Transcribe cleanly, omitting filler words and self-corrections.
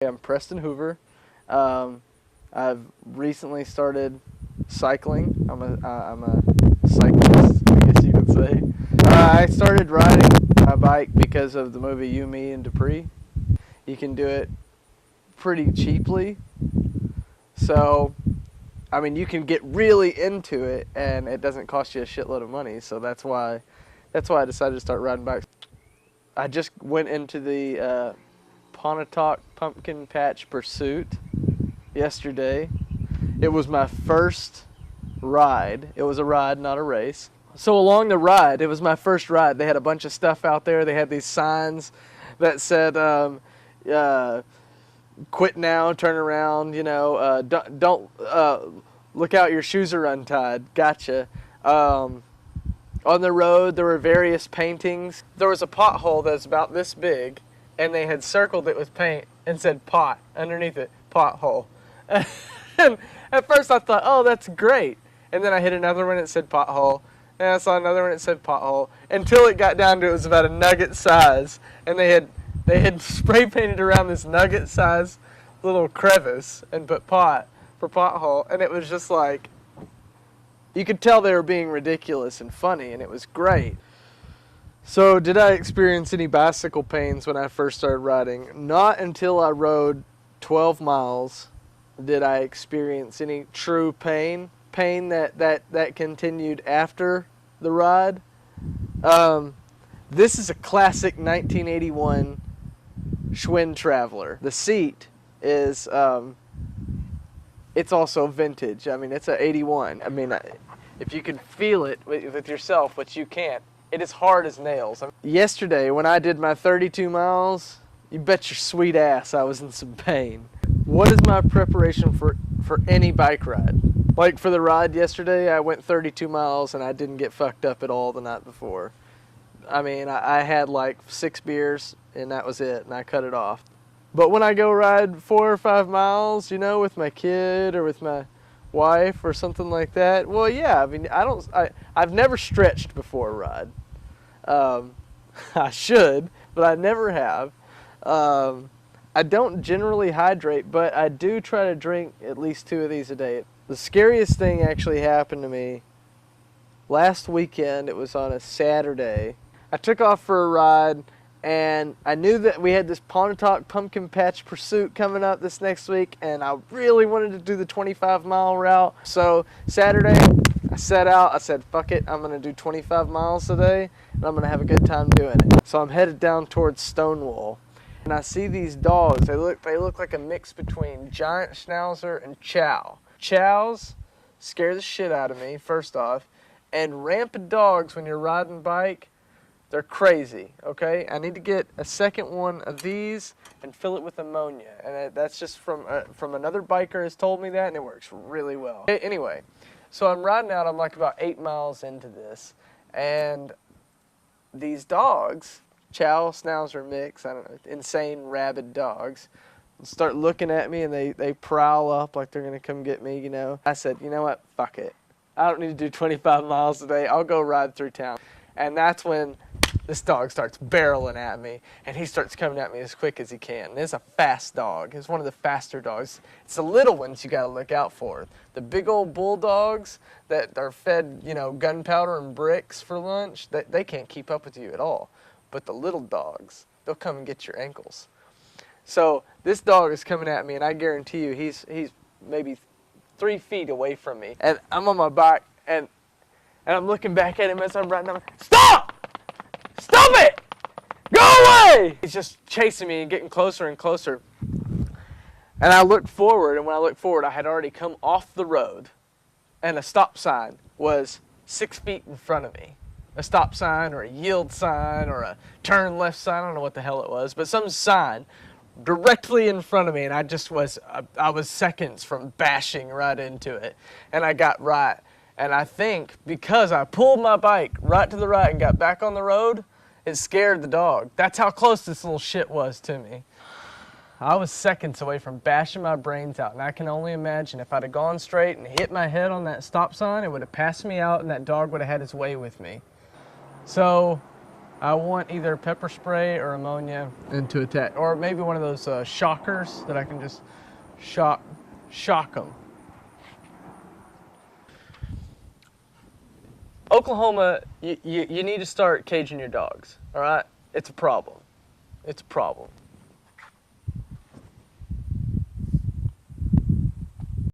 I'm Preston Hoover. I've recently started cycling. I'm a cyclist, I guess you could say. I started riding my bike because of the movie You, Me, and Dupree. You can do it pretty cheaply. So, I mean, you can get really into it, and it doesn't cost you a shitload of money. So that's why I decided to start riding bikes. I just went into the Pontotoc Pumpkin Patch Pursuit yesterday. It was my first ride. It was a ride, not a race. So along the ride, it was my first ride. They had a bunch of stuff out there. They had these signs that said, quit now, turn around, don't look out, your shoes are untied. Gotcha. On the road, there were various paintings. There was a pothole that's about this big, and they had circled it with paint and said pot underneath it, pothole. And at first I thought, oh, that's great. And then I hit another one that said pothole. And I saw another one that said pothole. Until it got down to it was about a nugget size. And they had spray painted around this nugget size little crevice and put pot for pothole. And it was just like, you could tell they were being ridiculous and funny, and it was great. So did I experience any bicycle pains when I first started riding? Not until I rode 12 miles did I experience any true pain that continued after the ride. This is a classic 1981 Schwinn Traveler. The seat is, it's also vintage. I mean, it's a 81. I mean, if you can feel it with yourself, which you can't, it is hard as nails. Yesterday, when I did my 32 miles, you bet your sweet ass I was in some pain. What is my preparation for any bike ride? Like for the ride yesterday, I went 32 miles and I didn't get fucked up at all the night before. I mean, I had like 6 beers and that was it, and I cut it off. But when I go ride 4 or 5 miles, with my kid or with my wife or something like that, well, yeah, I mean, I've never stretched before a ride. I should, but I never have. I don't generally hydrate, but I do try to drink at least 2 of these a day. The scariest thing actually happened to me last weekend. It was on a Saturday. I took off for a ride, and I knew that we had this Pontotoc Pumpkin Patch Pursuit coming up this next week, and I really wanted to do the 25-mile route. So Saturday, I set out. I said, fuck it, I'm going to do 25 miles today, and I'm going to have a good time doing it. So I'm headed down towards Stonewall, and I see these dogs. They look like a mix between Giant Schnauzer and Chow. Chows scare the shit out of me, first off, and rampant dogs when you're riding bike, they're crazy, okay? I need to get a second one of these and fill it with ammonia. And that's just from another biker has told me that, and it works really well. Anyway, so I'm riding out. I'm like about 8 miles into this. And these dogs, Chow, Schnauzer mix, I don't know, insane rabid dogs, start looking at me, and they prowl up like they're going to come get me, I said, you know what? Fuck it. I don't need to do 25 miles today. I'll go ride through town. And that's when this dog starts barreling at me, and he starts coming at me as quick as he can. And it's a fast dog. It's one of the faster dogs. It's the little ones you got to look out for. The big old bulldogs that are fed, gunpowder and bricks for lunch, they can't keep up with you at all. But the little dogs, they'll come and get your ankles. So this dog is coming at me, and I guarantee you he's maybe 3 feet away from me. And I'm on my bike, and I'm looking back at him as I'm riding. I'm like, stop! Stop it! Go away! He's just chasing me and getting closer and closer. And I looked forward, and when I looked forward, I had already come off the road, and a stop sign was 6 feet in front of me. A stop sign or a yield sign or a turn left sign, I don't know what the hell it was, but some sign directly in front of me, and I was seconds from bashing right into it, and I got right. And I think because I pulled my bike right to the right and got back on the road, it scared the dog. That's how close this little shit was to me. I was seconds away from bashing my brains out, and I can only imagine if I'd have gone straight and hit my head on that stop sign, it would have passed me out, and that dog would have had his way with me. So I want either pepper spray or ammonia and to attack, or maybe one of those shockers that I can just shock them. Oklahoma, you need to start caging your dogs, all right? It's a problem. It's a problem.